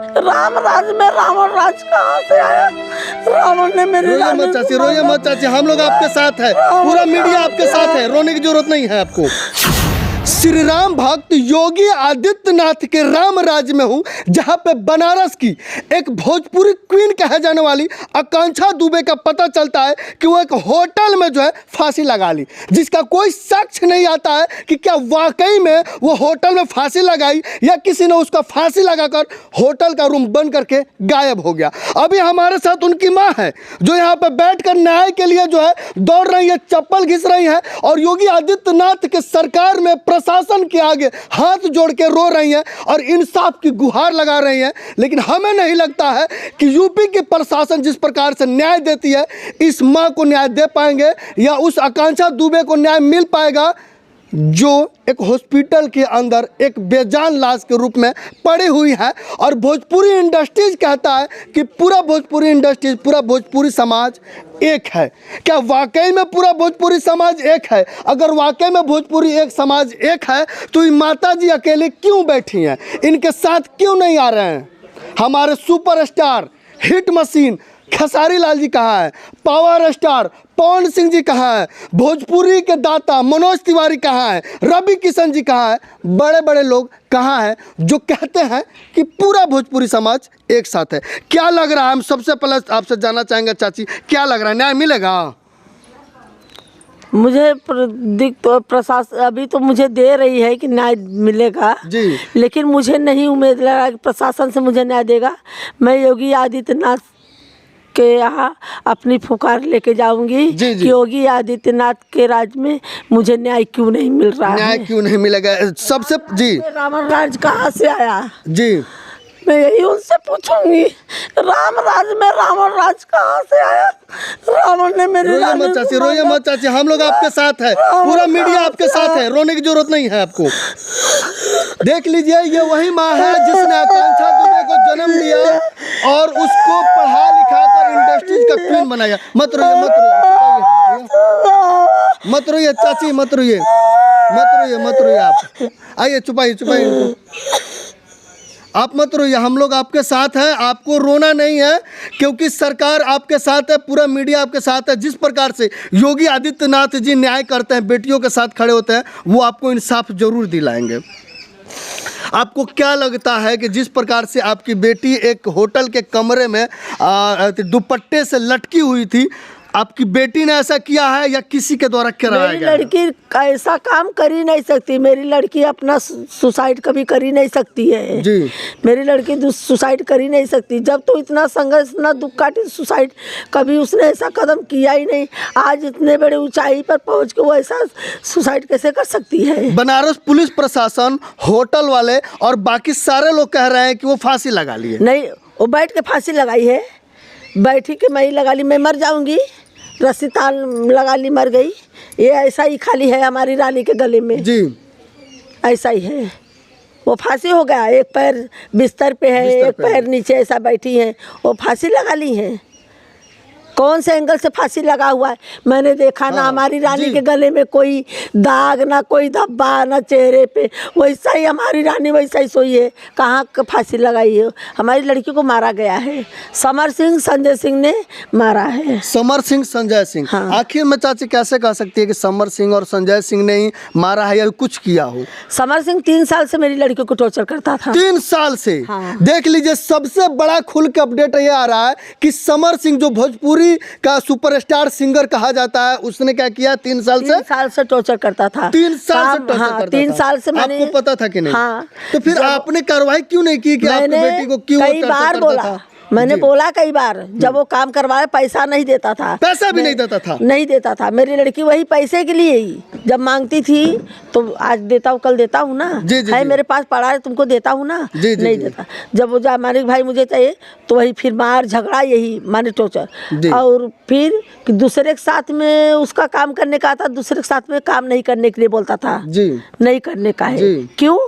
राम राज में रावण राज कहाँ से आया? रावण ने मेरे रोइए मत चाची, हम लोग आपके साथ है, पूरा मीडिया आपके साथ है, रोने की जरूरत नहीं है आपको। श्री राम भक्त योगी आदित्यनाथ के राम राज्य में हूँ, जहाँ पे बनारस की एक भोजपुरी क्वीन कहे जाने वाली आकांक्षा दुबे का पता चलता है कि वो एक होटल में जो है फांसी लगा ली, जिसका कोई साक्ष्य नहीं आता है कि क्या वाकई में वो होटल में फांसी लगाई या किसी ने उसका फांसी लगाकर होटल का रूम बंद करके गायब हो गया। अभी हमारे साथ उनकी माँ है जो यहाँ पे बैठकर न्याय के लिए जो है दौड़ रही है, चप्पल घिस रही है और योगी आदित्यनाथ के सरकार में प्रशासन के आगे हाथ जोड़ के रो रही हैं और इंसाफ की गुहार लगा रही हैं। लेकिन हमें नहीं लगता है कि यूपी की प्रशासन जिस प्रकार से न्याय देती है इस मां को न्याय दे पाएंगे या उस आकांक्षा दुबे को न्याय मिल पाएगा जो एक हॉस्पिटल के अंदर एक बेजान लाश के रूप में पड़ी हुई है। और भोजपुरी इंडस्ट्रीज कहता है कि पूरा भोजपुरी इंडस्ट्रीज, पूरा भोजपुरी समाज एक है। क्या वाकई में पूरा भोजपुरी समाज एक है? अगर वाकई में भोजपुरी एक समाज एक है तो ये माता जी अकेले क्यों बैठी हैं? इनके साथ क्यों नहीं आ रहे हैं? हमारे superstar hit machine Khesari Lal ji कहाँ है? पावर स्टार पवन सिंह जी कहाँ है? भोजपुरी के दाता मनोज तिवारी कहाँ है? रवि किशन जी कहाँ है? बड़े बड़े लोग कहाँ हैं जो कहते हैं कि पूरा भोजपुरी समाज एक साथ है? क्या लग रहा है? हम सबसे पहले आपसे जानना चाहेंगे चाची, क्या लग रहा है, न्याय मिलेगा? मुझे तो प्रशासन अभी तो मुझे दे रही है कि न्याय मिलेगा जी, लेकिन मुझे नहीं उम्मीद लगा कि प्रशासन से मुझे न्याय देगा। मैं योगी आदित्यनाथ के यहाँ अपनी फुकार लेके जाऊंगी कि योगी आदित्यनाथ के राज्य में मुझे न्याय क्यों नहीं मिल रहा है? न्याय क्यों नहीं मिलेगा? सबसे जी, रावण राज कहाँ से आया? जी, मैं यही उनसे पूछूंगी, राम राज में रावण राज कहाँ से आया? रावण ने मेरे रोइए मत चाची, हम लोग आपके साथ है, पूरा मीडिया आपके साथ है, रोने की जरूरत नहीं है आपको। देख लीजिए, ये वही माँ है जिसने आकांक्षा दुबे को जन्म दिया और उसको पढ़ा लिखा कर इंडस्ट्रीज का क्वीन बनाया। मत रोइए, मत रोइए, मत रोइए चाची, मत रोइए, मत रोइए, आप आइए, छुपाइए, आप मत रोइए, हम लोग आपके साथ हैं, आपको रोना नहीं है क्योंकि सरकार आपके साथ है, पूरा मीडिया आपके साथ है। जिस प्रकार से योगी आदित्यनाथ जी न्याय करते हैं, बेटियों के साथ खड़े होते हैं, वो आपको इंसाफ जरूर दिलाएंगे। आपको क्या लगता है कि जिस प्रकार से आपकी बेटी एक होटल के कमरे में दुपट्टे से लटकी हुई थी, आपकी बेटी ने ऐसा किया है या किसी के द्वारा कराया गया? मेरी लड़की ऐसा काम कर ही नहीं सकती। मेरी लड़की अपना सुसाइड कभी कर ही नहीं सकती है जी। मेरी लड़की सुसाइड कर ही नहीं सकती। जब तो इतना संघर्ष, इतना दुख काटी, सुसाइड कभी उसने ऐसा कदम किया ही नहीं। आज इतने बड़े ऊंचाई पर पहुंच के वो ऐसा सुसाइड कैसे कर सकती है? बनारस पुलिस प्रशासन, होटल वाले और बाकी सारे लोग कह रहे हैं कि वो फांसी लगा लिए। नहीं, वो बैठ के फांसी लगाई है, बैठी के मैं लगा ली, मैं मर जाऊंगी, रस्सी ताल लगा ली, मर गई। ये ऐसा ही खाली है हमारी रानी के गले में जी, ऐसा ही है। वो फांसी हो गया, एक पैर बिस्तर पे है, एक पैर नीचे ऐसा बैठी है, वो फांसी लगा ली है। कौन से एंगल से फांसी लगा हुआ है मैंने देखा ना। हमारी रानी के गले में कोई दाग ना, कोई धब्बा ना चेहरे पे, वैसा ही हमारी रानी वैसा ही सोई है। कहाँ फांसी लगाई है? हमारी लड़की को मारा गया है, समर सिंह संजय सिंह ने मारा है। समर सिंह संजय सिंह, हाँ। आखिर में चाची कैसे कह सकती है कि समर सिंह और संजय सिंह ने ही मारा है या कुछ किया हो? समर सिंह 3 साल से मेरी लड़की को टॉर्चर करता था। 3 साल से? हाँ। देख लीजिए, सबसे बड़ा खुल के अपडेट ये आ रहा है कि समर सिंह जो भोजपुरी का सुपरस्टार सिंगर कहा जाता है, उसने क्या किया? 3 साल से टॉर्चर करता था। 3 साल से टॉर्चर करता था। 3 साल से मैंने, आपको पता था कि नहीं? हाँ। तो फिर आपने कार्रवाई क्यों नहीं की कि आपकी बेटी को क्यों कई बार बोला मैंने, बोला कई बार, जब वो काम करवाए पैसा नहीं देता था, पैसा भी नहीं देता था, नहीं देता था। मेरी लड़की वही पैसे के लिए ही जब मांगती थी तो आज देता हूँ, कल देता हूँ ना, है मेरे पास पड़ा है, तुमको देता हूँ ना, नहीं देता। जब वो जा मालिक भाई मुझे चाहिए तो वही फिर मार झगड़ा, यही माने टॉर्चर। और फिर दूसरे के साथ में उसका काम करने का था, दूसरे के साथ में काम नहीं करने के लिए बोलता था, नहीं करने का है। क्यों?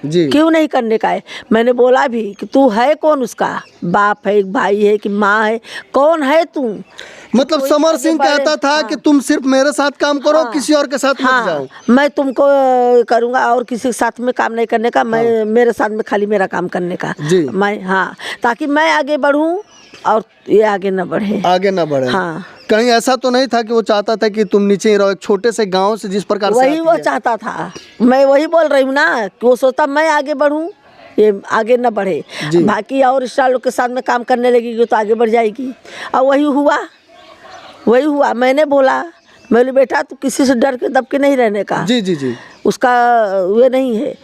जी। क्यों नहीं करने का है? मैंने बोला भी कि तू है कौन, उसका बाप है, एक भाई है कि माँ है, कौन है तू? मतलब कोई समर आगे सिंह बढ़े। कहता था हाँ। कि तुम सिर्फ मेरे साथ काम करो, हाँ। किसी और के साथ मत जाओ। मैं तुमको करूँगा और किसी के साथ में काम नहीं करने का, मैं मेरे साथ में खाली मेरा काम करने का। जी। मैं, हाँ, ताकि मैं आगे बढ़ूँ और ये आगे न बढ़े। आगे ना बढ़े। हाँ। कहीं ऐसा तो नहीं था कि वो चाहता था कि तुम नीचे ही रहो, एक छोटे से गांव से जिस प्रकार से वही आती वो है। चाहता था। मैं वही बोल रही हूँ ना कि वो सोचता मैं आगे बढ़ूँ, ये आगे न बढ़े। जी। बाकी और स्टार लोग के साथ में काम करने लगेगी तो आगे बढ़ जाएगी। और वही हुआ। मैंने बोला, मैं बोली बेटा तू किसी से डर के दब के नहीं रहने का। जी जी जी। उसका वे नहीं है,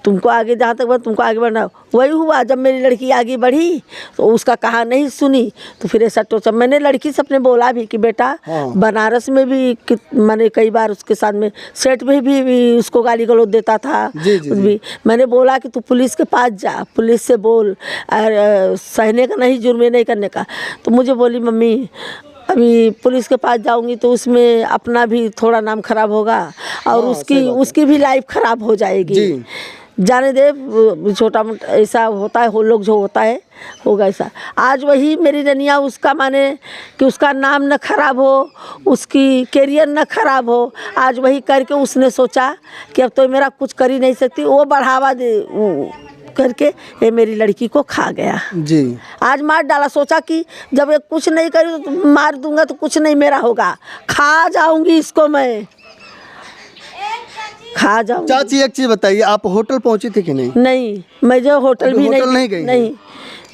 तुमको आगे जहाँ तक बढ़ तुमको आगे बढ़ना। वही हुआ, जब मेरी लड़की आगे बढ़ी तो उसका कहा नहीं सुनी, तो फिर ऐसा टोचा। मैंने लड़की से अपने बोला भी कि बेटा हाँ। बनारस में भी मैंने कई बार उसके साथ में सेट में भी उसको गाली गलौज देता था। जी, जी, जी। भी मैंने बोला कि तू पुलिस के पास जा, पुलिस से बोल, और सहने का नहीं, जुर्मे नहीं करने का। तो मुझे बोली मम्मी अभी पुलिस के पास जाऊंगी तो उसमें अपना भी थोड़ा नाम खराब होगा और हाँ, सही बात है। उसकी भी लाइफ खराब हो जाएगी। जी। जाने दे, छोटा मोटा ऐसा होता है, हो लोग जो होता है होगा ऐसा। आज वही मेरी रनिया उसका माने कि उसका नाम न खराब हो, उसकी कैरियर न खराब हो, आज वही करके उसने सोचा कि अब तो मेरा कुछ कर ही नहीं सकती, वो बढ़ावा दे करके ये मेरी लड़की को खा गया। जी। आज मार डाला, सोचा कि जब ये कुछ नहीं करी तो मार दूंगा तो कुछ नहीं मेरा होगा, खा जाऊंगी इसको, मैं खा जाऊंगी। चाची एक चीज बताइए, आप होटल पहुंची थी कि नहीं? नहीं, मैं जो होटल अभी भी होटल नहीं गई? नहीं,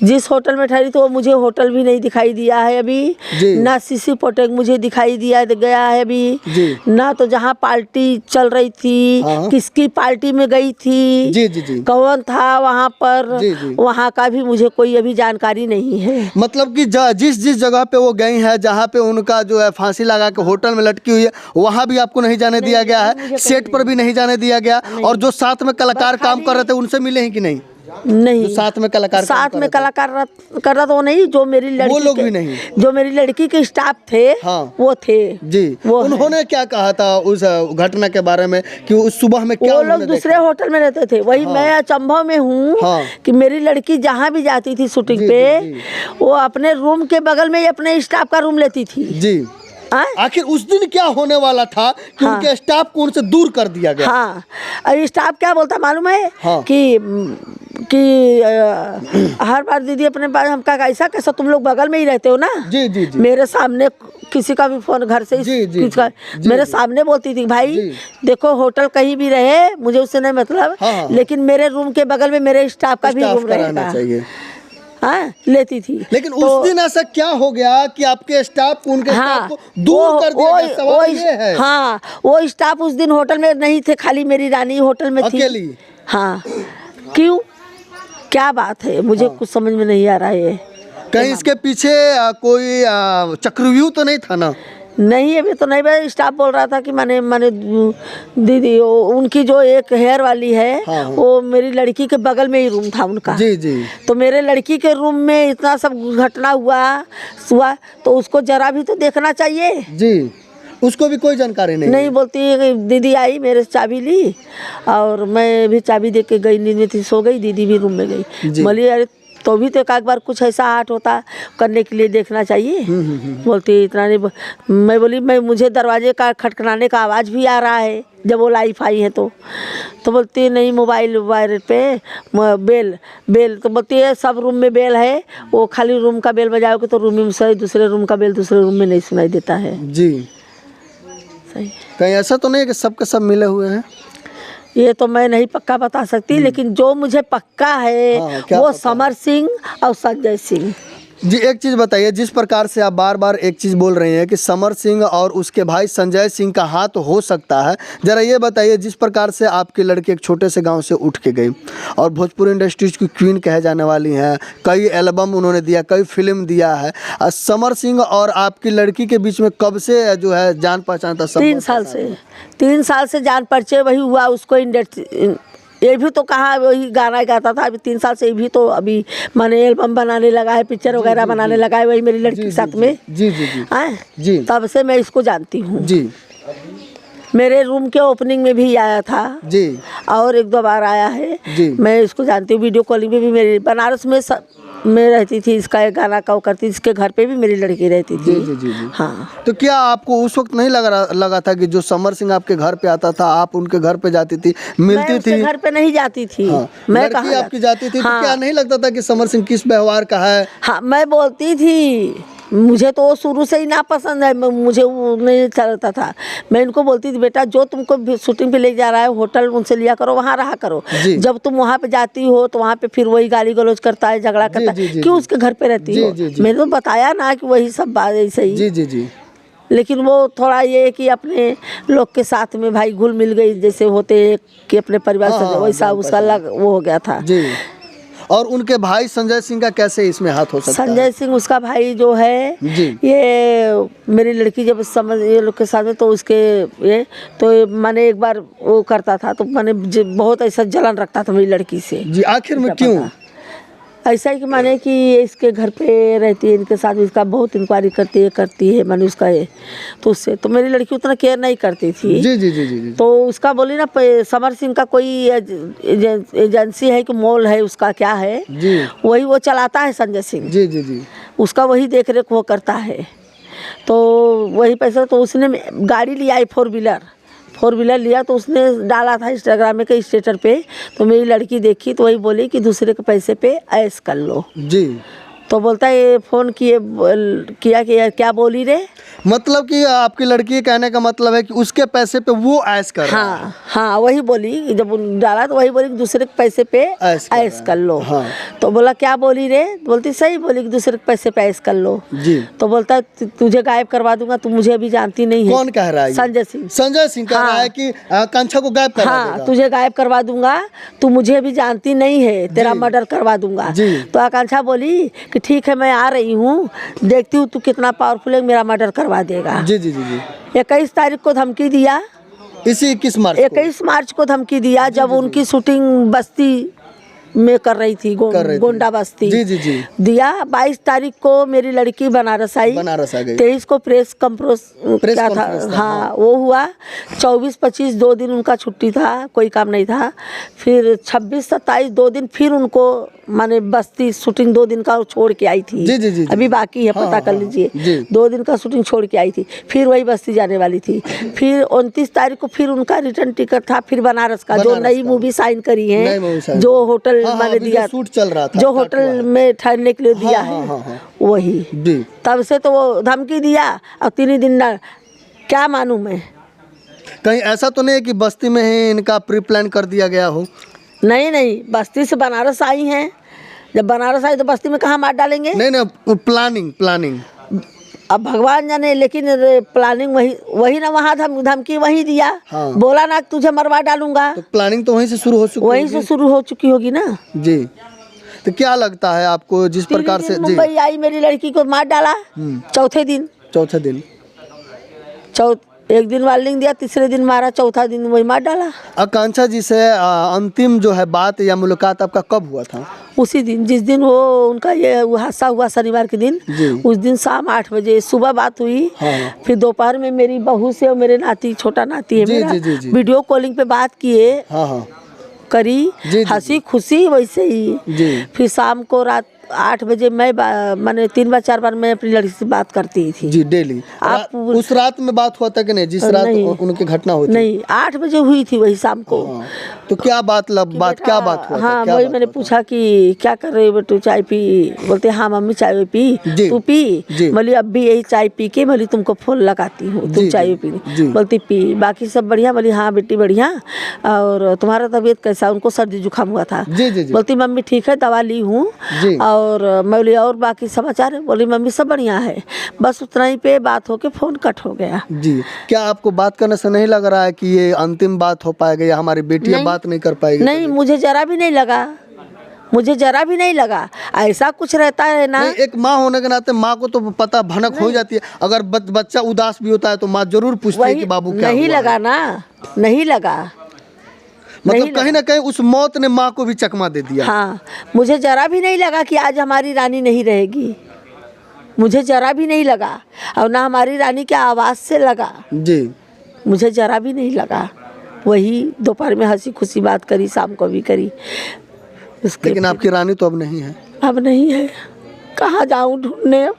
जिस होटल में ठहरी तो वो मुझे होटल भी नहीं दिखाई दिया है अभी। जी। ना सीसी पोटेक मुझे दिखाई दिया गया है अभी। जी। ना तो जहाँ पार्टी चल रही थी, हाँ। किसकी पार्टी में गई थी, जी जी जी। कौन था वहाँ पर, जी, जी। वहाँ का भी मुझे कोई अभी जानकारी नहीं है। मतलब कि जिस जिस जगह पे वो गई है, जहाँ पे उनका जो है फांसी लगा के होटल में लटकी हुई है, वहाँ भी आपको नहीं जाने दिया गया है, सेट पर भी नहीं जाने दिया गया। और जो साथ में कलाकार काम कर रहे थे उनसे मिले हैं कि नहीं? नहीं, जो साथ में कलाकार काम साथ कर में रहे थे। कलाकार कर रहा तो नहीं, जो मेरी लड़की वो लोग के- भी नहीं। जो मेरी लड़की के स्टाफ थे, हाँ। वो थे। जी। वो है। उन्होंने क्या कहा था उस घटना के बारे में कि उस सुबह में क्या वो लोग उन्होंने दूसरे होटल में रहते थे। वही मैं अचंभव में हूँ हाँ। कि मेरी लड़की जहाँ भी जाती थी शूटिंग जी, पे, जी, जी। वो अपने रूम के बगल में ही अपने स्टाफ का रूम लेती थी। जी। हाँ? आखिर उस दिन क्या होने वाला था कि हाँ। उनके स्टाफ को उनसे दूर कर दिया गया? हाँ, और स्टाफ क्या बोलता मालूम है? हाँ। कि हर बार दीदी अपने पास, हम कहा ऐसा कैसा, तुम लोग बगल में ही रहते हो ना। जी जी जी। मेरे सामने किसी का भी फोन घर से जी, जी, किसी का, जी, मेरे जी। सामने बोलती थी भाई जी। देखो होटल कहीं भी रहे मुझे उससे नहीं मतलब, हाँ। लेकिन मेरे रूम के बगल में मेरे स्टाफ का भी स्टाफ रूम का रहना रहेगा। चाहिए। हाँ, लेती थी। लेकिन तो- उस दिन ऐसा क्या हो गया कि आपके स्टाफ को उनके स्टाफ को दूर कर दिया गया? सवाल ये है। हाँ, वो स्टाफ उस दिन होटल में नहीं थे, खाली मेरी रानी होटल में थी अकेली? हाँ। क्यों, क्या बात है, मुझे कुछ समझ में नहीं आ रहा है ये। कहीं इसके पीछे कोई चक्रव्यूह तो नहीं था ना? नहीं, अभी तो नहीं भाई, स्टाफ बोल रहा था कि माने दीदी उनकी जो एक हेयर वाली है, हाँ, हाँ। वो मेरी लड़की के बगल में ही रूम था उनका। जी जी। तो मेरे लड़की के रूम में इतना सब घटना हुआ तो उसको जरा भी तो देखना चाहिए। जी। उसको भी कोई जानकारी नहीं? नहीं, बोलती है दीदी आई मेरे से चाबी ली और मैं भी चाबी दे के गई, नींद में थी, सो गई, दीदी भी रूम में जी। गई। बोली अरे तो भी तो एक बार कुछ ऐसा हाट होता करने के लिए देखना चाहिए। बोलती इतना नहीं। मैं बोली मुझे दरवाजे का खटखटाने का आवाज़ भी आ रहा है जब वो लाइफ आई है तो बोलती नहीं, मोबाइल पे बेल तो बोलती है सब रूम में बेल है, वो खाली रूम का बेल बजाओगे तो रूम में से दूसरे रूम का बेल दूसरे रूम में नहीं सुनाई देता है। जी। सही। कहीं ऐसा तो नहीं है कि सबके सब मिले हुए हैं? ये तो मैं नहीं पक्का बता सकती, लेकिन जो मुझे पक्का है हाँ, क्या वो पक्का? समर सिंह और संजय सिंह। जी। एक चीज़ बताइए, जिस प्रकार से आप बार बार एक चीज़ बोल रहे हैं कि समर सिंह और उसके भाई संजय सिंह का हाथ हो सकता है, ज़रा ये बताइए जिस प्रकार से आपकी लड़की एक छोटे से गांव से उठ के गई और भोजपुरी इंडस्ट्रीज की क्वीन कहे जाने वाली हैं, कई एल्बम उन्होंने दिया, कई फिल्म दिया है, समर सिंह और आपकी लड़की के बीच में कब से जो है जान पहचान था? 3 साल से 3 साल से जान परिचय वही हुआ उसको। ये भी तो कहा वही गाना गाता था, अभी 3 साल से भी तो अभी माने एल्बम बनाने लगा है, पिक्चर वगैरह बनाने लगा है, वही मेरी लड़की के साथ में। जी जी जी हाँ, जी। तब से मैं इसको जानती हूँ। जी। मेरे रूम के ओपनिंग में भी आया था जी, और एक दो बार आया है जी। मैं इसको जानती हूँ, वीडियो कॉलिंग में भी मेरी बनारस में रहती थी, इसका एक गाना का करती, इसके घर पे भी मेरी लड़की रहती थी। जी, जी, जी। हाँ। तो क्या आपको उस वक्त नहीं लगा था कि जो समर सिंह आपके घर पे आता था, आप उनके घर पे जाती थी, मिलती थी? घर पे नहीं जाती थी। हाँ। मैं लड़की आपकी जाती थी। हाँ। तो क्या नहीं लगता था कि समर सिंह किस व्यवहार का है? हाँ, मैं बोलती थी, मुझे तो शुरू से ही ना पसंद है, मुझे वो नहीं चलता था। मैं इनको बोलती थी, बेटा जो तुमको शूटिंग पे ले जा रहा है होटल उनसे लिया करो, वहाँ रहा करो। जब तुम वहाँ पे जाती हो तो वहाँ पे फिर वही गाली गलौज करता है, झगड़ा करता है, क्यों उसके घर पे रहती हो? मैंने तो बताया ना कि वही सब बात ऐसे ही। जी जी जी। लेकिन वो थोड़ा ये है कि अपने लोग के साथ में भाई घुल मिल गई, जैसे होते कि अपने परिवार से, वैसा उसका अलग वो हो गया था जी। और उनके भाई संजय सिंह का कैसे इसमें हाथ हो सकता है? संजय सिंह उसका भाई जो है जी। ये मेरी लड़की जब समझ ये लोग के साथ में, तो उसके ये तो मैंने एक बार वो करता था, तो मैंने बहुत ऐसा जलन रखता था मेरी लड़की से जी। आखिर में क्यों ऐसा ही कि माने कि इसके घर पे रहती है, इनके साथ इसका बहुत इंक्वायरी करती है मैंने उसका ये, तो उससे तो मेरी लड़की उतना केयर नहीं करती थी जी जी जी जी। तो उसका बोली ना समर सिंह का कोई एजेंसी है कि मॉल है उसका, क्या है जी, वही वो चलाता है संजय सिंह जी जी जी, उसका वही देख रेख वो करता है। तो वही पैसा, तो उसने गाड़ी लिया है 4 व्हीलर लिया, तो उसने डाला था इंस्टाग्राम में के स्टेटस पे, तो मेरी लड़की देखी तो वही बोली कि दूसरे के पैसे पे ऐश कर लो जी। तो बोलता है ये फ़ोन किया कि यार क्या बोली रे, मतलब कि आपकी लड़की कहने का मतलब है कि उसके पैसे पे वो ऐश कर रहा है। हाँ वही बोली, जब डाला तो वही बोली कि दूसरे के पैसे पे ऐश कर लो। हाँ। तो बोला क्या बोली रे, बोलती सही बोली कि दूसरे के पैसे पे ऐश कर लो जी। तो बोलता तुझे गायब करवा दूंगा, तू मुझे अभी जानती नहीं है। कौन कह रहा है? संजय सिंह कह रहा है कि आकांक्षा को गायब करवा देगा। हाँ, तुझे गायब करवा दूंगा, तू मुझे भी जानती नहीं है, तेरा मर्डर करवा दूंगा। तो आकांक्षा बोली कि ठीक है मैं आ रही हूँ, देखती हूँ तू कितना पावरफुल है, मेरा मर्डर करवा देगा जी जी जी जी। 21 तारीख को धमकी दिया, इसी 21 मार्च को धमकी दिया, जब उनकी शूटिंग बस्ती में कर रही थी, गोंडा बस्ती जी जी जी दिया। 22 तारीख को मेरी लड़की बनारस आ गई। 23 को प्रेस क्या था हाँ वो हुआ। 24-25 2 दिन उनका छुट्टी था, कोई काम नहीं था। फिर 26-27 2 दिन फिर उनको माने बस्ती शूटिंग 2 दिन का छोड़ के आई थी जी जी जी। अभी बाकी है, पता कर लीजिए। 2 दिन का शूटिंग छोड़ के आई थी, फिर वही बस्ती जाने वाली थी। फिर 29 तारीख को फिर उनका रिटर्न टिकट था, फिर बनारस का, जो नई मूवी साइन करी है, जो होटल मैंने दिया, शूट चल रहा था, जो होटल में ठहरने के लिए दिया है वही। तब से तो वो धमकी दिया, और 3 दिन ना क्या मानूं मैं। कहीं ऐसा तो नहीं है कि बस्ती में ही इनका प्री प्लान कर दिया गया हो? नहीं, बस्ती से बनारस आई हैं, जब बनारस आई तो बस्ती में कहाँ मार डालेंगे? नहीं प्लानिंग अब भगवान जाने, लेकिन प्लानिंग वही ना, वहाँ धमकी वही दिया। हाँ। बोला ना तुझे मरवा डालूंगा, तो प्लानिंग तो वहीं से शुरू हो चुकी होगी ना जी। तो क्या लगता है आपको, जिस प्रकार से मुंबई आई मेरी लड़की को मार डाला, चौथे दिन एक दिन वार्निंग दिया, तीसरे दिन मारा, चौथा दिन वही मार डाला। आकांक्षा जी से अंतिम जो है बात या मुलाकात आपका कब हुआ था? उसी दिन जिस दिन वो उनका ये हादसा हुआ, शनिवार के दिन, उस दिन शाम 8 बजे सुबह बात हुई। हाँ। फिर दोपहर में मेरी बहू से और मेरे नाती, छोटा नाती है मेरा, वीडियो कॉलिंग पे बात किए। हाँ। करी, हंसी खुशी वैसे ही। फिर शाम को रात 8 बजे मैंने 3 बार 4 बार मैं अपनी लड़की से बात करती थी जी डेली। आप उस रात में बात हुआ था कि नहीं, जिस रात उनकी घटना हुई? नहीं, 8 बजे हुई थी वही शाम को। तो क्या बात हुआ? हाँ वही मैंने पूछा कि क्या कर रहे हो बेटू, चाय पी? बोलते हाँ मम्मी चाय पी। तू पी? बोली अब भी यही चाय पी के बोली तुमको फोन लगाती हूँ, तुम चाय पी? बोलती पी, बाकी सब बढ़िया? बोली हाँ बेटी बढ़िया। और तुम्हारा तबीयत कैसा? उनको सर्दी जुकाम हुआ था। बोलती मम्मी ठीक है, दवा ली हूँ। और मैं बोली और बाकी समाचार है? बोली मम्मी सब बढ़िया है। बस उतना ही पे बात होके फोन कट हो गया जी। क्या आपको बात करने से नहीं लग रहा है कि ये अंतिम बात हो पाएगा या हमारी बेटियां बात नहीं कर पाएगी? नहीं, मुझे जरा भी नहीं लगा ऐसा कुछ रहता है ना। एक माँ होने के नाते माँ को तो पता भनक हो जाती है, अगर बच्चा उदास भी होता है तो माँ जरूर पूछती है कि बाबू क्या हुआ? नहीं लगा मतलब कहीं ना कहीं उस मौत ने माँ को भी चकमा दे दिया। हाँ, मुझे जरा भी नहीं लगा कि आज हमारी रानी नहीं रहेगी, मुझे जरा भी नहीं लगा, और ना हमारी रानी के आवाज़ से लगा जी। मुझे जरा भी नहीं लगा। वही दोपहर में हंसी खुशी बात करी, शाम को भी करी। उसके लेकिन आपकी रानी तो अब नहीं है। अब नहीं है, कहाँ जाऊँ ढूंढने अब।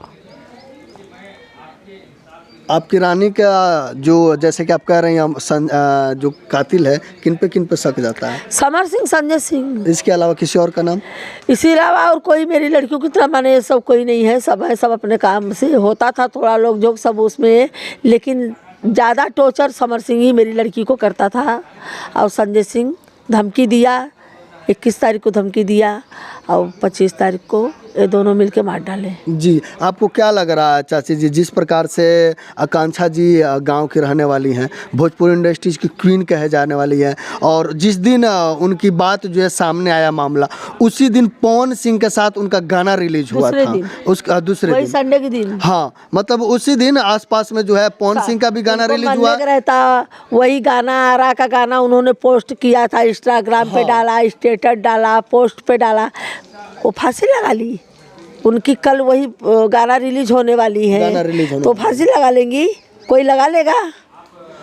आपकी रानी का जो जैसे कि आप कह रहे हैं जो कातिल है किन पे शक जाता है? समर सिंह, संजय सिंह। इसके अलावा किसी और का नाम? इसी अलावा और कोई मेरी लड़कियों की तरह माने ये सब कोई नहीं है। सब है, सब अपने काम से होता था, थोड़ा लोग जो सब उसमें है, लेकिन ज़्यादा टॉर्चर समर सिंह ही मेरी लड़की को करता था। और संजय सिंह धमकी दिया, 21 तारीख को धमकी दिया और 25 तारीख को ये दोनों मिलके मार डाले। जी, आपको क्या लग रहा है चाची जी, जिस प्रकार से आकांक्षा जी गांव की रहने वाली हैं, भोजपुरी इंडस्ट्रीज की क्वीन कहे जाने वाली हैं, और जिस दिन उनकी बात जो है सामने आया मामला, उसी दिन पवन सिंह के साथ उनका गाना रिलीज हुआ था। उसका दूसरे दिन, संडे के दिन। हाँ, मतलब उसी दिन आसपास में जो है पवन सिंह का भी गाना रिलीज हुआ रहता। वही गाना, आरा का गाना उन्होंने पोस्ट किया था, इंस्टाग्राम पे डाला, स्टेटस डाला, पोस्ट पे डाला। वो फांसी लगा ली उनकी। कल वही गाना रिलीज होने वाली है, तो फांसी लगा लेंगी, कोई लगा लेगा।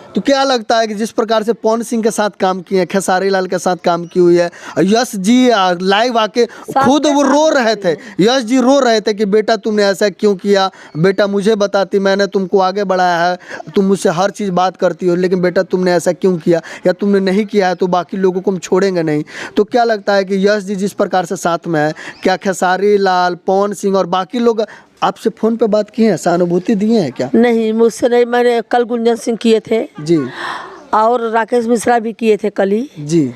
तो क्या लगता है कि जिस प्रकार से पवन सिंह के साथ काम किए हैं, खेसारी लाल के साथ काम की हुई है, यश जी लाइव आके खुद वो रो रहे थे, यश जी रो रहे थे कि बेटा तुमने ऐसा क्यों किया, बेटा मुझे बताती, मैंने तुमको आगे बढ़ाया है, तुम मुझसे हर चीज़ बात करती हो, लेकिन बेटा तुमने ऐसा क्यों किया, या तुमने नहीं किया है तो बाकी लोगों को हम छोड़ेंगे नहीं। तो क्या लगता है कि यश जी जिस प्रकार से साथ में है, क्या खेसारी लाल, पवन सिंह और बाकी लोग आपसे फोन पे बात किए हैं, सहानुभूति दिए हैं क्या? नहीं, मुझसे नहीं। मैंने कल गुंजन सिंह किए थे जी, और राकेश मिश्रा भी किए थे कल ही जी।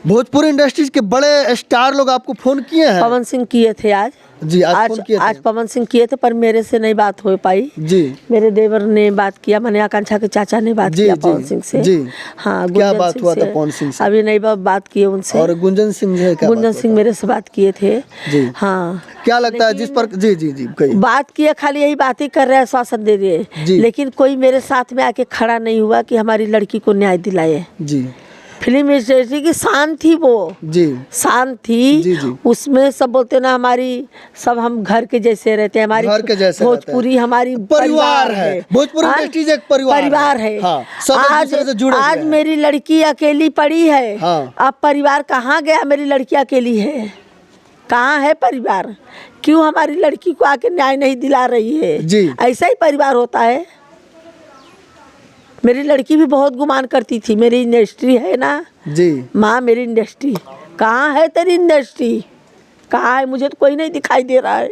भोजपुरी इंडस्ट्रीज के बड़े स्टार लोग आपको फोन किए हैं? पवन सिंह किए थे आज जी, आज फोन किए थे। आज पवन सिंह किए थे, पर मेरे से नहीं बात हो पाई जी। मेरे देवर ने बात किया, मैंने आकांक्षा के चाचा ने बात किया पवन सिंह से। जी। हाँ, क्या बात हुआ था पवन सिंह से? अभी नहीं बात किए उनसे। और गुंजन सिंह जी, क्या गुंजन सिंह मेरे से बात किए थे। जी। हाँ, क्या लगता है जिस पर जी जी जी कही बात किए, खाली यही बात ही कर रहे हैं, आश्वासन दे रहे हैं, लेकिन कोई मेरे साथ में आके खड़ा नहीं हुआ कि हमारी लड़की को न्याय दिलाए। जी। फिल्म इंडस्ट्री की शान थी वो। जी, शान थी। जी, जी। उसमें सब बोलते ना, हमारी सब हम घर के जैसे रहते हैं, हमारी घर के जैसे भोजपुरी हमारी परिवार है। भोजपुरी इंडस्ट्रीज एक परिवार है। हाँ, सब एक दूसरे से जुड़े आज मेरी लड़की अकेली पड़ी है। हाँ। अब परिवार कहाँ गया? मेरी लड़की अकेली है, कहाँ है परिवार? क्यों हमारी लड़की को आके न्याय नहीं दिला रही है? जी, ऐसा ही परिवार होता है। मेरी लड़की भी बहुत गुमान करती थी, मेरी इंडस्ट्री है ना जी, माँ मेरी इंडस्ट्री, कहाँ है तेरी इंडस्ट्री, कहाँ है? मुझे तो कोई नहीं दिखाई दे रहा है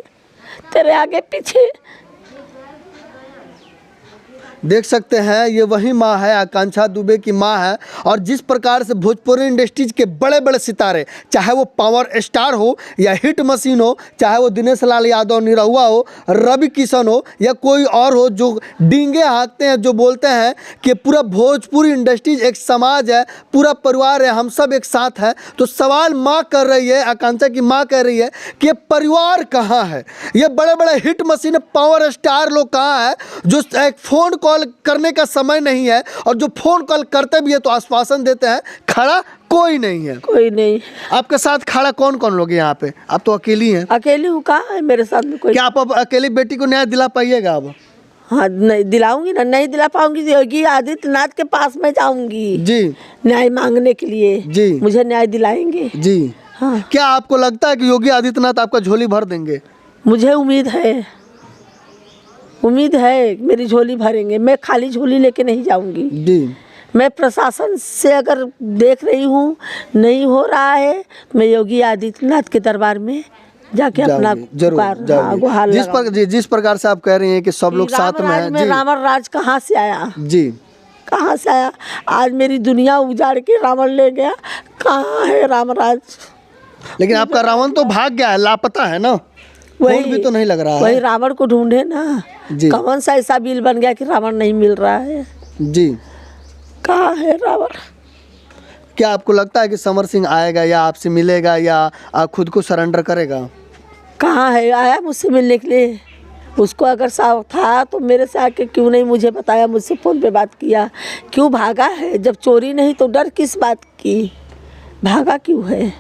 तेरे आगे पीछे। देख सकते हैं, ये वही माँ है, आकांक्षा दुबे की माँ है। और जिस प्रकार से भोजपुरी इंडस्ट्रीज के बड़े बड़े सितारे, चाहे वो पावर स्टार हो या हिट मशीन हो, चाहे वो दिनेश लाल यादव निरहुआ हो, रवि किशन हो या कोई और हो, जो डींगे हाँकते हैं, जो बोलते हैं कि पूरा भोजपुरी इंडस्ट्रीज एक समाज है, पूरा परिवार है, हम सब एक साथ हैं। तो सवाल माँ कर रही है, आकांक्षा की माँ कह रही है कि ये परिवार कहाँ है? ये बड़े बड़े हिट मशीन पावर स्टार लोग कहाँ है, जो एक फ़ोन कॉल करने का समय नहीं है, और जो फोन कॉल करते भी है तो आश्वासन देते हैं, खड़ा कोई नहीं है। कोई नहीं। आपके साथ खड़ा कौन कौन लोग हैं यहाँ पे? आप तो अकेली हैं। अकेली हूँ, कहाँ है मेरे साथ में कोई? क्या आप अब अकेली बेटी को न्याय दिला पाइएगा? अब हाँ, नहीं दिलाऊंगी ना, नहीं दिला पाऊंगी योगी आदित्यनाथ के पास में जाऊंगी जी, न्याय मांगने के लिए जी, मुझे न्याय दिलाएंगे जी। हाँ। क्या आपको लगता है कि योगी आदित्यनाथ आपका झोली भर देंगे? मुझे उम्मीद है मेरी झोली भरेंगे। मैं खाली झोली लेके नहीं जाऊंगी जी। मैं प्रशासन से अगर देख रही हूँ नहीं हो रहा है, मैं योगी आदित्यनाथ के दरबार में जाके अपना गुहार जिस प्रकार से आप कह रही हैं कि सब लोग साथ में हैं जी। रावण राज कहाँ से आया जी? कहाँ से आया? आज मेरी दुनिया उजाड़ के रावण ले गया, कहाँ है राम राज? लेकिन आपका रावण तो भाग गया है, लापता है ना, वही भी तो नहीं लग रहा है। वही रावण को ढूंढे ना जी। कौन सा ऐसा बिल बन गया कि रावण नहीं मिल रहा है जी? कहाँ है रावण? क्या आपको लगता है कि समर सिंह आएगा या आपसे मिलेगा या खुद को सरेंडर करेगा? कहाँ है? आया मुझसे मिलने के लिए? उसको अगर साफ था तो मेरे से आके क्यों नहीं मुझे बताया, मुझसे फ़ोन पे बात किया? क्यों भागा है? जब चोरी नहीं तो डर किस बात की? भागा क्यों है?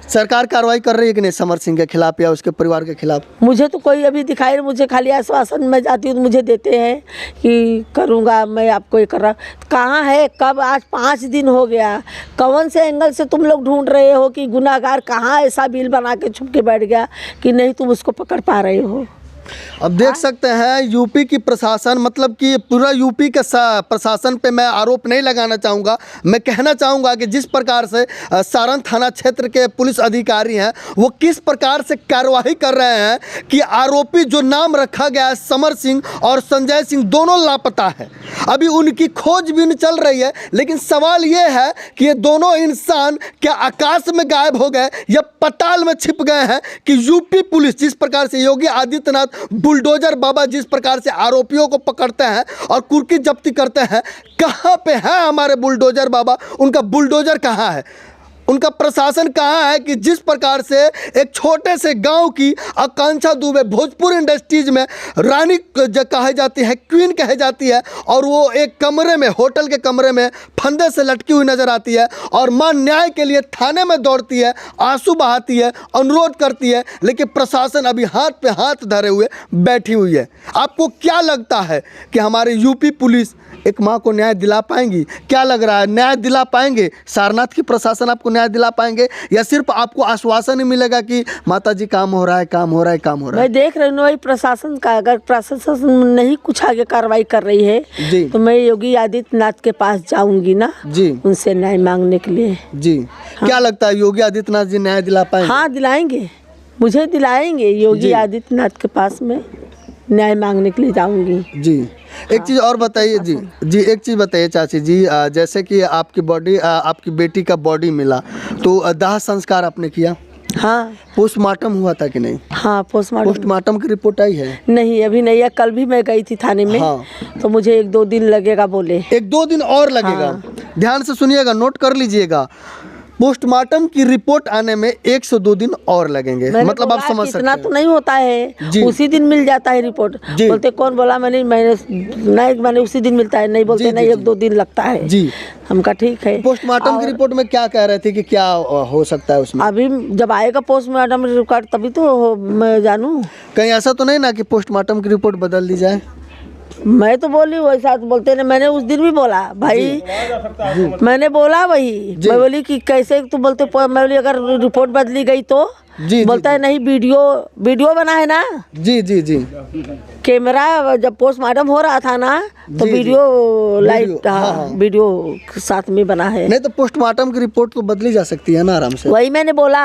सरकार कार्रवाई कर रही है कि नहीं समर सिंह के खिलाफ या उसके परिवार के खिलाफ? मुझे तो कोई अभी दिखाई नहीं, मुझे खाली आश्वासन में जाती हूँ तो मुझे देते हैं कि करूँगा मैं, आपको ये कर रहा। कहाँ है, कब? आज 5 दिन हो गया। कौन से एंगल से तुम लोग ढूंढ रहे हो कि गुनाहगार कहाँ ऐसा बिल बना के छुप के बैठ गया कि नहीं तुम उसको पकड़ पा रहे हो? अब देख सकते हैं यूपी की प्रशासन, मतलब कि पूरा यूपी के प्रशासन पे मैं आरोप नहीं लगाना चाहूँगा। मैं कहना चाहूँगा कि जिस प्रकार से सारण थाना क्षेत्र के पुलिस अधिकारी हैं वो किस प्रकार से कार्रवाई कर रहे हैं कि आरोपी जो नाम रखा गया है समर सिंह और संजय सिंह दोनों लापता है। अभी उनकी खोजबीन चल रही है, लेकिन सवाल ये है कि ये दोनों इंसान क्या आकाश में गायब हो गए या पताल में छिप गए हैं कि यूपी पुलिस जिस प्रकार से योगी आदित्यनाथ बुलडोजर बाबा जिस प्रकार से आरोपियों को पकड़ते हैं और कुर्की जब्ती करते हैं, कहाँ पे है हमारे बुलडोजर बाबा? उनका बुलडोजर कहाँ है? उनका प्रशासन कहाँ है कि जिस प्रकार से एक छोटे से गांव की आकांक्षा दुबे भोजपुर इंडस्ट्रीज में रानी कही जाती है, क्वीन कही जाती है, और वो एक कमरे में, होटल के कमरे में फंदे से लटकी हुई नजर आती है और मां न्याय के लिए थाने में दौड़ती है, आंसू बहाती है, अनुरोध करती है, लेकिन प्रशासन अभी हाथ पे हाथ धरे हुए बैठी हुई है। आपको क्या लगता है कि हमारे यूपी पुलिस एक माँ को न्याय दिला पाएंगी? क्या लग रहा है, न्याय दिला पाएंगे? सारनाथ की प्रशासन आपको न्याय दिला पाएंगे या सिर्फ आपको आश्वासन ही मिलेगा कि माता जी काम हो रहा है, काम हो रहा है, काम हो रहा है? मैं देख रही हूँ वही प्रशासन का, अगर प्रशासन नहीं कुछ आगे कार्रवाई कर रही है जी, तो मैं योगी आदित्यनाथ के पास जाऊंगी ना जी, उनसे न्याय मांगने के लिए जी। हाँ। क्या लगता है योगी आदित्यनाथ जी न्याय दिला पाएंगे? हाँ दिलाएंगे, मुझे दिलाएंगे। योगी आदित्यनाथ के पास में न्याय मांगने के लिए जाऊंगी जी। एक चीज़ और बताइए जी, एक चीज़ बताइए चाची जी, जैसे कि आपकी बॉडी, आपकी बेटी का बॉडी मिला तो दाह संस्कार आपने किया? हाँ। पोस्टमार्टम हुआ था कि नहीं? हाँ पोस्टमार्टम की रिपोर्ट आई है? नहीं अभी नहीं है, कल भी मैं गई थी थाने में। हाँ। तो मुझे 1-2 दिन लगेगा बोले। 1-2 दिन और लगेगा? हाँ। ध्यान से सुनिएगा, नोट कर लीजिएगा, पोस्टमार्टम की रिपोर्ट आने में 1 से 2 दिन और लगेंगे। मतलब आप समझ सकते हैं। इतना तो नहीं होता है, उसी दिन मिल जाता है रिपोर्ट। बोलते कौन बोला? मैंने उसी दिन मिलता है, नहीं बोलते नहीं 1-2 दिन लगता है जी। हमका ठीक है। पोस्टमार्टम की रिपोर्ट में क्या कह रहे थे कि क्या हो सकता है उसमें? अभी जब आएगा पोस्टमार्टम रिपोर्ट तभी तो मैं जानूँ। कहीं ऐसा तो नहीं ना कि पोस्टमार्टम की रिपोर्ट बदल दी जाए? मैं तो बोली वैसा बोलते ना, मैंने उस दिन भी बोला भाई, मैंने बोला वही, मैं बोली कि कैसे तुम बोलते, मैं बोली अगर रिपोर्ट बदली गई तो बोलता है नहीं, वीडियो बना है ना जी, कैमरा जब पोस्टमार्टम हो रहा था ना तो वीडियो लाइट, वीडियो साथ में बना है। नहीं तो पोस्टमार्टम की रिपोर्ट तो बदली जा सकती है ना आराम से। वही मैंने बोला,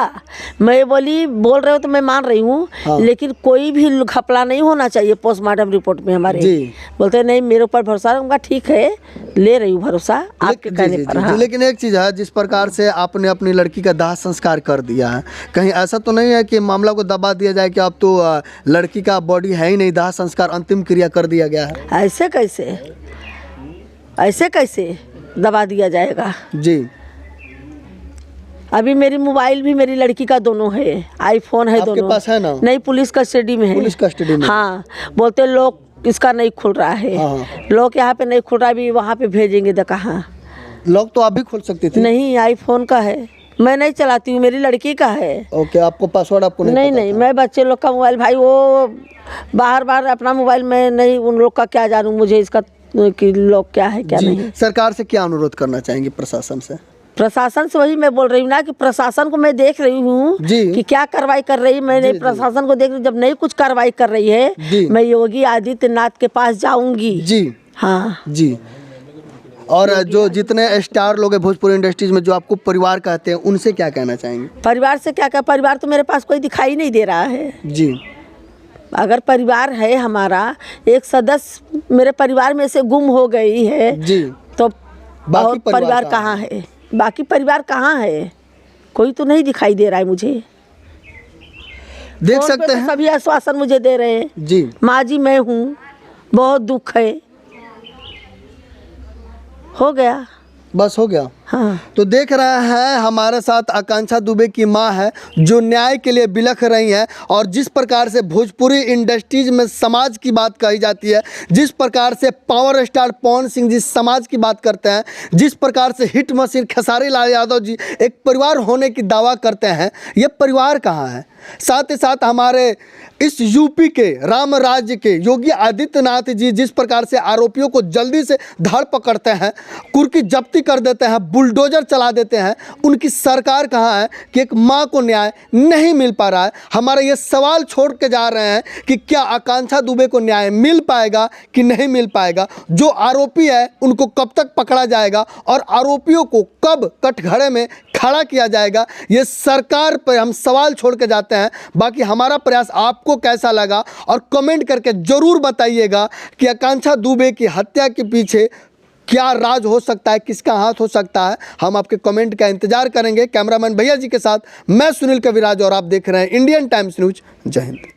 मैं बोली बोल रहे हो तो मैं मान रही हूँ, लेकिन कोई भी घपला नहीं होना चाहिए पोस्टमार्टम रिपोर्ट में हमारे जी। बोलते नहीं मेरे ऊपर भरोसा रहूँगा, ठीक है ले रही हूँ भरोसा आपके कहने पर। लेकिन एक चीज़ है, जिस प्रकार से आपने अपनी लड़की का दाह संस्कार कर दिया है, कहीं ऐसा तो नहीं है कि मामला को दबा दिया जाए कि अब तो लड़की का बॉडी है ही नहीं, दाह संस्कार अंतिम क्रिया कर दिया गया है? ऐसे कैसे दबा दिया जाएगा जी। अभी मेरी मोबाइल भी मेरी लड़की का दोनों है, आईफोन है, दोनों पास है ना? नहीं, पुलिस कस्टडी में है। पुलिस कस्टडी में? हाँ, बोलते लोग इसका नहीं खुल रहा है। हाँ। लोग यहाँ पे नहीं खुल रहा, अभी वहाँ पे भेजेंगे तो कहाँ? लोग तो आप भी खोल सकते थे। नहीं, आईफोन का है, मैं नहीं चलाती हूँ, मेरी लड़की का है। ओके, आपको पासवर्ड आपको नहीं, मैं बच्चे लोग का मोबाइल, भाई वो बार अपना मोबाइल में नहीं, उन लोग का क्या जानूँ, मुझे इसका कि लोग क्या है क्या नहीं। सरकार से क्या अनुरोध करना चाहेंगे? प्रशासन से? प्रशासन से वही मैं बोल रही हूँ ना कि प्रशासन को मैं देख रही हूँ कि क्या कार्रवाई कर रही है। मैंने प्रशासन को देख रही, जब नहीं कुछ कार्रवाई कर रही है मैं योगी आदित्यनाथ के पास जाऊंगी जी। हाँ जी। और जो जितने स्टार लोग हैं भोजपुर इंडस्ट्रीज में जो आपको परिवार कहते हैं, उनसे क्या कहना चाहेंगे? परिवार से क्या परिवार तो मेरे पास कोई दिखाई नहीं दे रहा है जी। अगर परिवार है हमारा, एक सदस्य मेरे परिवार में से गुम हो गई है जी, तो बाकी परिवार कहाँ है? बाकी परिवार कहाँ है? कोई तो नहीं दिखाई दे रहा है मुझे। देख सकते हैं सभी आश्वासन मुझे दे रहे हैं जी। माँ जी मैं हूँ, बहुत दुख है, हो गया, बस हो गया। हाँ। तो देख रहे हैं हमारे साथ आकांक्षा दुबे की माँ है जो न्याय के लिए बिलख रही हैं। और जिस प्रकार से भोजपुरी इंडस्ट्रीज में समाज की बात कही जाती है, जिस प्रकार से पावर स्टार पवन सिंह जी समाज की बात करते हैं, जिस प्रकार से हिट मशीन खेसारी लाल यादव जी एक परिवार होने की दावा करते हैं, ये परिवार कहाँ है। साथ ही साथ हमारे इस यूपी के राम राज्य के योगी आदित्यनाथ जी जिस प्रकार से आरोपियों को जल्दी से धर पकड़ते हैं, कुर्की जब्ती कर देते हैं, बुलडोजर चला देते हैं, उनकी सरकार कहाँ है कि एक माँ को न्याय नहीं मिल पा रहा है। हमारे ये सवाल छोड़ के जा रहे हैं कि क्या आकांक्षा दुबे को न्याय मिल पाएगा कि नहीं मिल पाएगा। जो आरोपी है उनको कब तक पकड़ा जाएगा और आरोपियों को कब कटघरे में खड़ा किया जाएगा, ये सरकार पर हम सवाल छोड़ के जाते हैं। बाकी हमारा प्रयास आपको कैसा लगा और कमेंट करके ज़रूर बताइएगा कि आकांक्षा दुबे की हत्या के पीछे क्या राज हो सकता है, किसका हाथ हो सकता है। हम आपके कमेंट का इंतजार करेंगे। कैमरामैन भैया जी के साथ मैं सुनील कविराज और आप देख रहे हैं इंडियन टाइम्स न्यूज। जय हिंद।